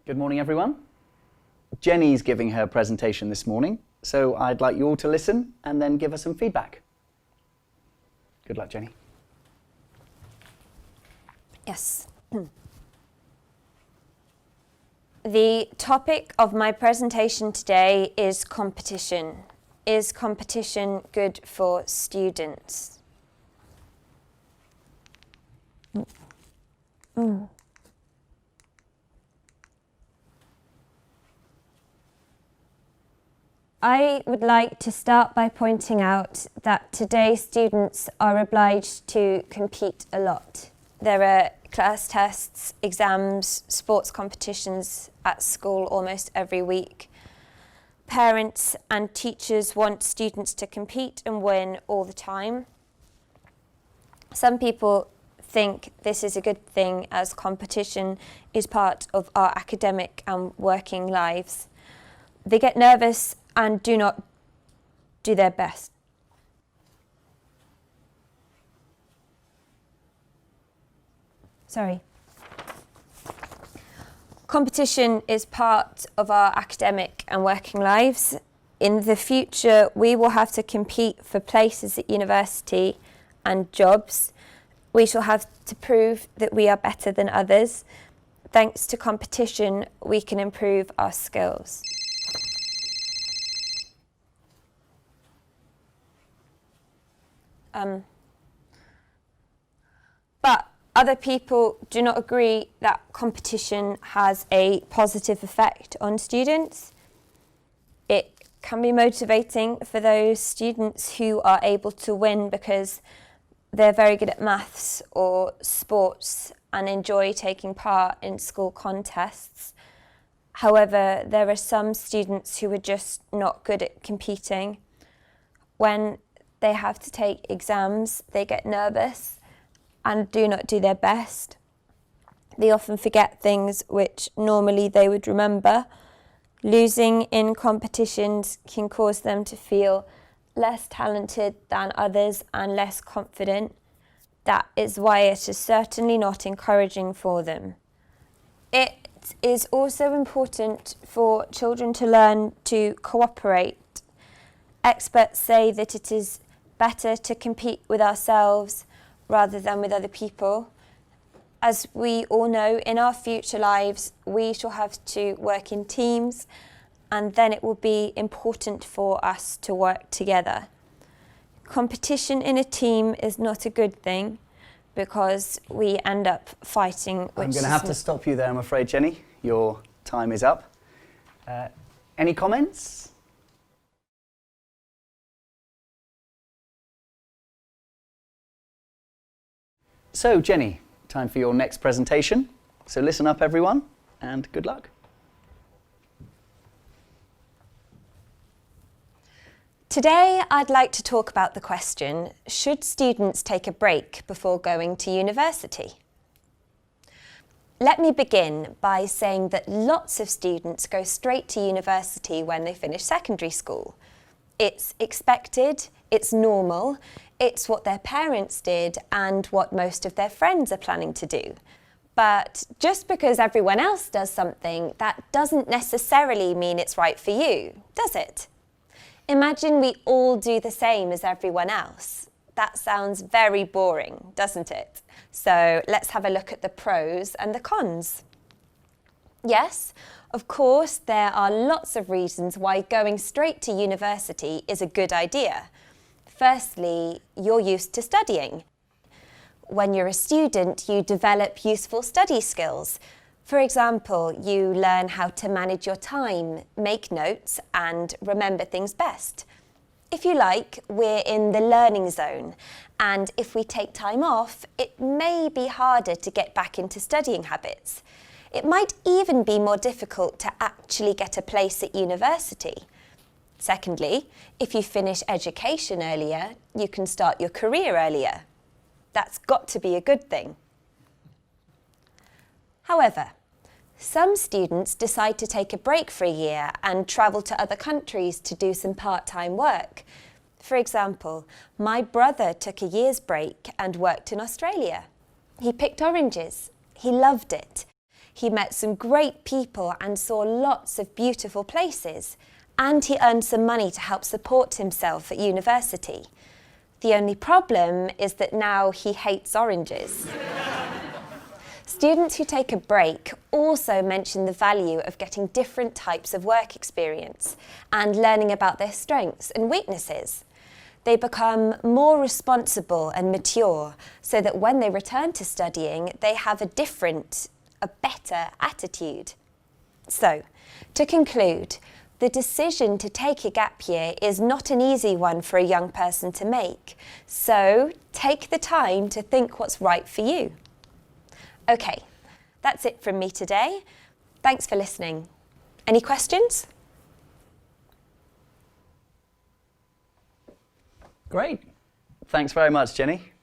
Good morning, everyone. Jenny's giving her presentation this morning, so I'd like you all to listen and then give us some feedback. Good luck, Jenny. Yes. The topic of my presentation today is competition. Is competition good for students? I would like to start by pointing out that today students are obliged to compete a lot. There are class tests, exams, sports competitions at school almost every week. Parents and teachers want students to compete and win all the time. Some people think this is a good thing as competition is part of our academic and working lives. They get nervous and do not do their best. Competition is part of our academic and working lives. In the future, we will have to compete for places at university and jobs. We shall have to prove that we are better than others. Thanks to competition, we can improve our skills. But other people do not agree that competition has a positive effect on students. It can be motivating for those students who are able to win because they're very good at maths or sports and enjoy taking part in school contests. However, there are some students who are just not good at competing. When they have to take exams, they get nervous and do not do their best. They often forget things which normally they would remember. Losing in competitions can cause them to feel less talented than others and less confident. That is why it is certainly not encouraging for them. It is also important for children to learn to cooperate. Experts say that it is better to compete with ourselves rather than with other people. As we all know, in our future lives, we shall have to work in teams, and then it will be important for us to work together. Competition in a team is not a good thing because we end up fighting. I'm going to have to stop you there, I'm afraid, Jenny. Your time is up. Any comments? So, Jenny, time for your next presentation. So listen up, everyone, and good luck. Today, I'd like to talk about the question, should students take a break before going to university? Let me begin by saying that lots of students go straight to university when they finish secondary school. It's expected, it's normal, it's what their parents did and what most of their friends are planning to do. But just because everyone else does something, that doesn't necessarily mean it's right for you, does it? Imagine we all do the same as everyone else. That sounds very boring, doesn't it? So let's have a look at the pros and the cons. Yes, of course, there are lots of reasons why going straight to university is a good idea. Firstly, you're used to studying. When you're a student, you develop useful study skills. For example, you learn how to manage your time, make notes, and remember things best. If you like, we're in the learning zone, and if we take time off, it may be harder to get back into studying habits. It might even be more difficult to actually get a place at university. Secondly, if you finish education earlier, you can start your career earlier. That's got to be a good thing. However, some students decide to take a break for a year and travel to other countries to do some part-time work. For example, my brother took a year's break and worked in Australia. He picked oranges. He loved it. He met some great people and saw lots of beautiful places. And he earned some money to help support himself at university. The only problem is that now he hates oranges. Students who take a break also mention the value of getting different types of work experience and learning about their strengths and weaknesses. They become more responsible and mature so that when they return to studying, they have a better attitude. So, to conclude, the decision to take a gap year is not an easy one for a young person to make. So, take the time to think what's right for you. Okay, that's it from me today. Thanks for listening. Any questions? Great. Thanks very much, Jenny.